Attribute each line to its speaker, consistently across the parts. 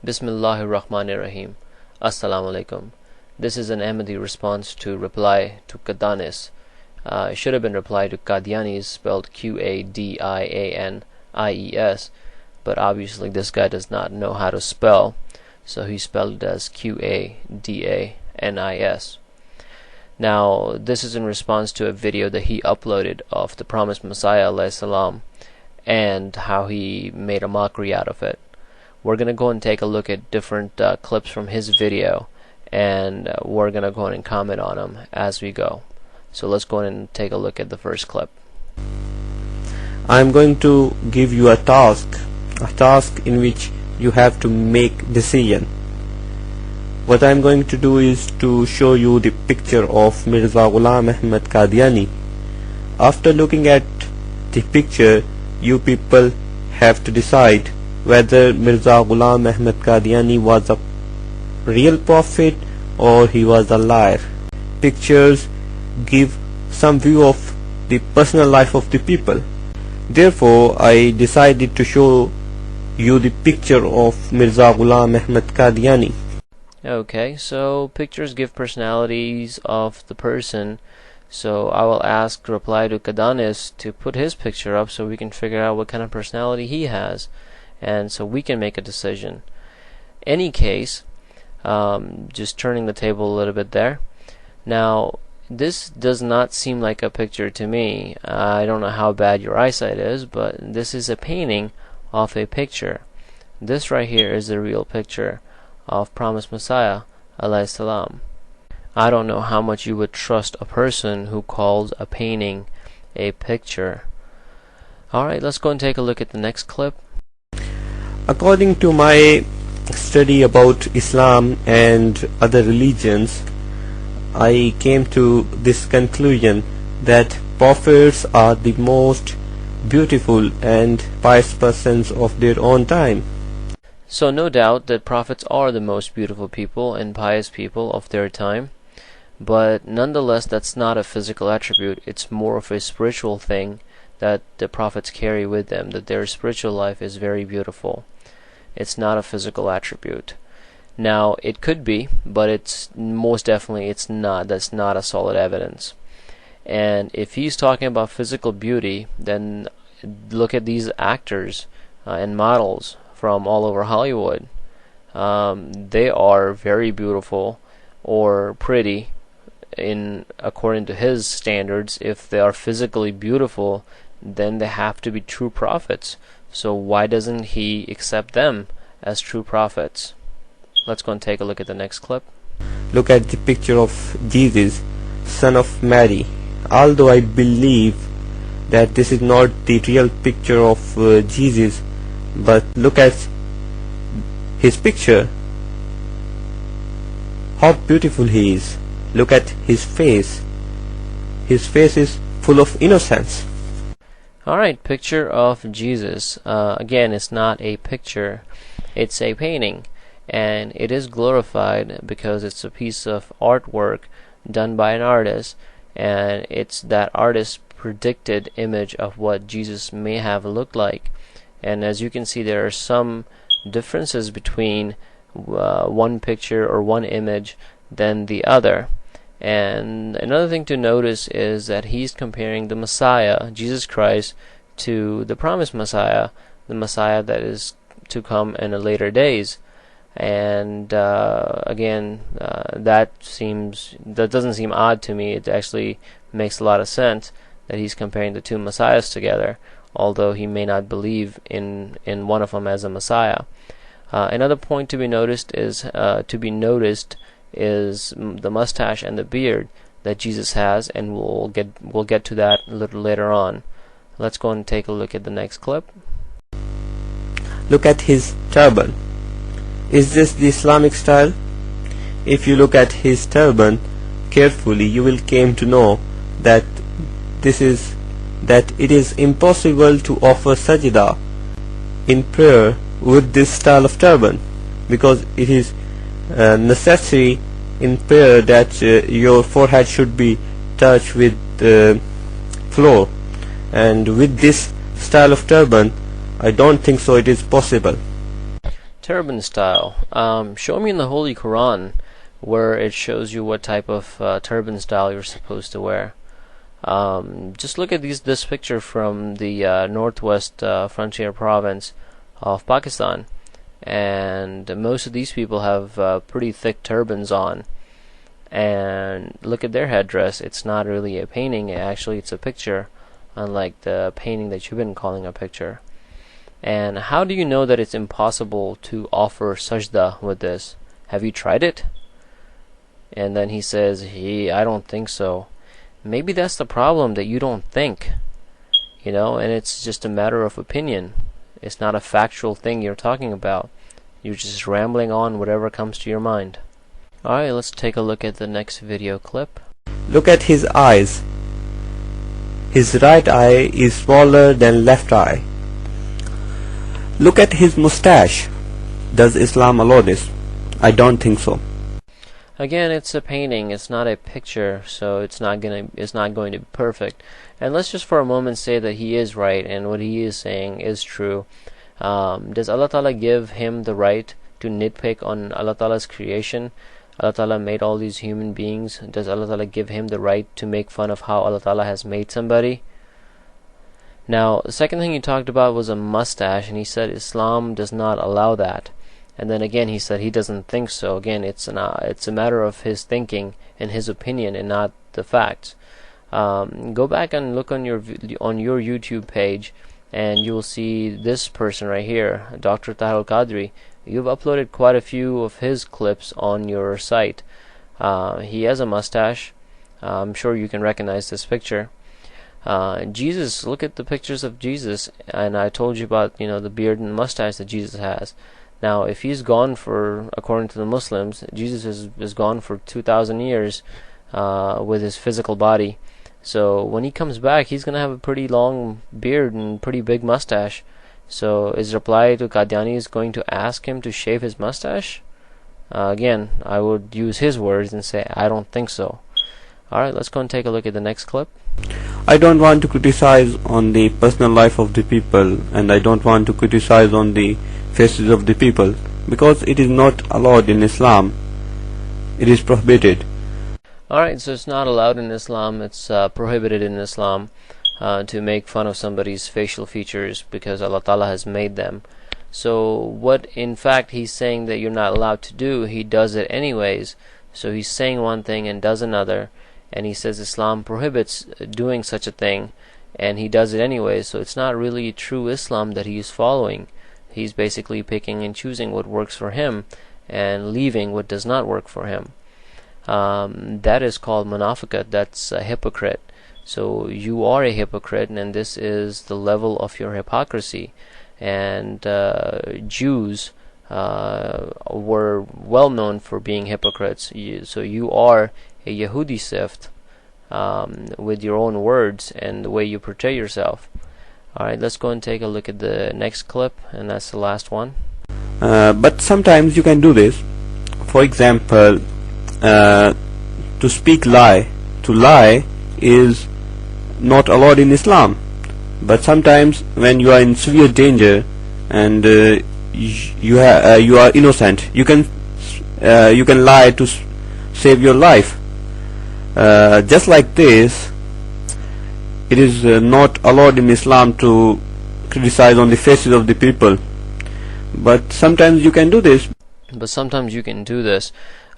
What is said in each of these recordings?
Speaker 1: Bismillahir Rahmanir Rahim. Assalamu alaikum. This is an Ahmadi response to reply to Qadanis. It should have been reply to Qadianis, spelled Qadianies, but obviously this guy does not know how to spell, so he spelled it as Qadanis. Now, this is in response to a video that he uploaded of the promised Messiah a.s. and how he made a mockery out of it. We're going to go and take a look at different clips from his video, and we're going to go and comment on them as we go. So let's go and take a look at the first clip.
Speaker 2: I'm going to give you a task in which you have to make decision. What I'm going to do is to show you the picture of Mirza Ghulam Ahmad Qadiani. After looking at the picture, you people have to decide whether Mirza Ghulam Ahmad Qadiani was a real prophet or he was a liar. Pictures give some view of the personal life of the people. Therefore, I decided to show you the picture of Mirza Ghulam Ahmad Qadiani.
Speaker 1: Okay, so pictures give personalities of the person, so I will ask reply to Qadanis to put his picture up so we can figure out what kind of personality he has, and so we can make a decision. Any case, just turning the table a little bit there. Now, this does not seem like a picture to me. I don't know how bad your eyesight is, but this is a painting of a picture. This right here is the real picture of promised Messiah alayhi salam. I don't know how much you would trust a person who calls a painting a picture. Alright, let's go and take a look at the next clip.
Speaker 2: According to my study about Islam and other religions, I came to this conclusion that prophets are the most beautiful and pious persons of their own time.
Speaker 1: So no doubt that prophets are the most beautiful people and pious people of their time, but nonetheless that's not a physical attribute. It's more of a spiritual thing that the prophets carry with them, that their spiritual life is very beautiful. It's not a physical attribute. Now, it could be, but it's most definitely it's not. That's not a solid evidence. And if he's talking about physical beauty, then look at these actors and models from all over Hollywood. They are very beautiful or pretty according to his standards. If they are physically beautiful, then they have to be true prophets. So why doesn't he accept them as true prophets? Let's go and take a look at the next clip.
Speaker 2: Look at the picture of Jesus, son of Mary. Although I believe that this is not the real picture of Jesus, but look at his picture. How beautiful he is. Look at his face. His face is full of innocence.
Speaker 1: Alright, picture of Jesus. Again, it's not a picture, it's a painting, and it is glorified because it's a piece of artwork done by an artist, and it's that artist's predicted image of what Jesus may have looked like. And as you can see, there are some differences between one picture or one image than the other. And another thing to notice is that he's comparing the Messiah, Jesus Christ, to the promised Messiah, the Messiah that is to come in the later days. And again, that doesn't seem odd to me. It actually makes a lot of sense that he's comparing the two Messiahs together, although he may not believe in one of them as a Messiah. Another point to be noticed is the mustache and the beard that Jesus has, and we'll get to that a little later on. Let's go and take a look at the next clip.
Speaker 2: Look at his turban. Is this the Islamic style? If you look at his turban carefully, you will come to know that it is impossible to offer sajda in prayer with this style of turban, because it is necessary in prayer that your forehead should be touched with the floor, and with this style of turban I don't think so it is possible.
Speaker 1: Turban style. Show me in the Holy Quran where it shows you what type of turban style you're supposed to wear. Just look at this picture from the northwest frontier province of Pakistan, and most of these people have pretty thick turbans on. And look at their headdress. It's not really a painting, actually it's a picture, unlike the painting that you've been calling a picture. And how do you know that it's impossible to offer sajda with this? Have you tried it? And then he says, I don't think so. Maybe that's the problem, that you don't think, and it's just a matter of opinion. It's not a factual thing you're talking about. You're just rambling on whatever comes to your mind. Alright, let's take a look at the next video clip.
Speaker 2: Look at his eyes. His right eye is smaller than left eye. Look at his mustache. Does Islam allow this? I don't think so.
Speaker 1: Again, it's a painting, it's not a picture, so it's not going to be perfect. And let's just for a moment say that he is right and what he is saying is true. Does Allah Ta'ala give him the right to nitpick on Allah Ta'ala's creation? Allah Ta'ala made all these human beings. Does Allah Ta'ala give him the right to make fun of how Allah Ta'ala has made somebody? Now, the second thing he talked about was a mustache, and he said Islam does not allow that. And then again he said he doesn't think so. Again, it's a matter of his thinking and his opinion and not the facts. Go back and look on your YouTube page, and you will see this person right here, Dr. Tahir Al-Qadri. You've uploaded quite a few of his clips on your site. He has a mustache. I'm sure you can recognize this picture. Jesus, look at the pictures of Jesus, and I told you about the beard and mustache that Jesus has. Now, if he's gone for, according to the Muslims, Jesus is gone for 2,000 years with his physical body. So when he comes back, he's going to have a pretty long beard and pretty big mustache. So his reply to Qadiani is going to ask him to shave his mustache? Again, I would use his words and say, I don't think so. Alright, let's go and take a look at the next clip.
Speaker 2: I don't want to criticize on the personal life of the people, and I don't want to criticize on the faces of the people, because it is not allowed in Islam. It is prohibited.
Speaker 1: Alright, so it's not allowed in Islam, it's prohibited in Islam to make fun of somebody's facial features because Allah Ta'ala has made them. So what in fact he's saying that you're not allowed to do, he does it anyways. So he's saying one thing and does another, and he says Islam prohibits doing such a thing, and he does it anyway. So it's not really true Islam that he is following. He's basically picking and choosing what works for him and leaving what does not work for him. That is called munafiqat. That's a hypocrite. So you are a hypocrite, and this is the level of your hypocrisy. And Jews were well known for being hypocrites. So you are a Yehudi sift with your own words and the way you portray yourself. Alright, let's go and take a look at the next clip, and that's the last one.
Speaker 2: But sometimes you can do this. For example, to speak lie. To lie is not allowed in Islam. But sometimes when you are in severe danger and you are innocent, you can lie to save your life. Just like this, it is not allowed in Islam to criticize on the faces of the people. But sometimes you can do this.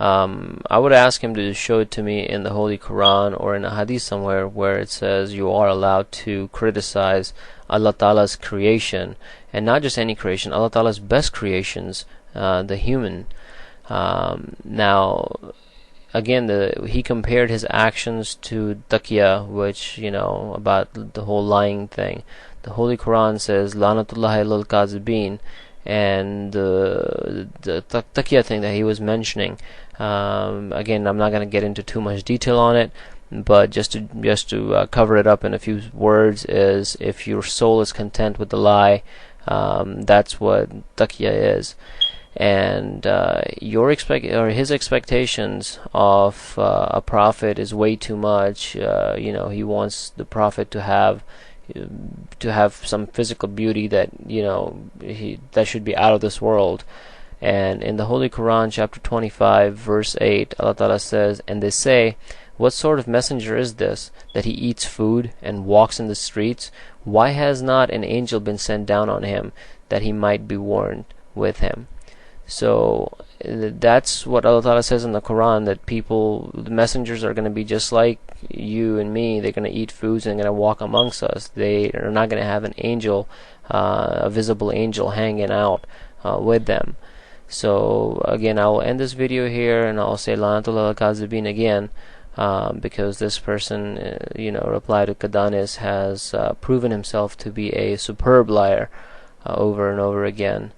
Speaker 1: I would ask him to show it to me in the Holy Quran or in a hadith somewhere where it says you are allowed to criticize Allah Ta'ala's creation, and not just any creation, Allah Ta'ala's best creations, the human. Now, again, he compared his actions to taqiyya, which, about the whole lying thing. The Holy Quran says, Lanatullahi lil kazibin, and the taqiyya thing that he was mentioning. Again, I'm not going to get into too much detail on it, but just to cover it up in a few words, is if your soul is content with the lie, that's what taqiyya is. And his expectations of a prophet is way too much. He wants the prophet to have some physical beauty that that should be out of this world. And in the Holy Quran, chapter 25, verse 8, Allah Ta'ala says, "And they say, what sort of messenger is this, that he eats food and walks in the streets? Why has not an angel been sent down on him, that he might be warned with him?" So that's what Allah Ta'ala says in the Quran, that the messengers are going to be just like you and me. They're going to eat foods and going to walk amongst us. They are not going to have an angel, a visible angel hanging out with them. So again, I will end this video here, and I'll say La'natul al-Kazibin again, because this person, Reply to Kadanis, has proven himself to be a superb liar over and over again.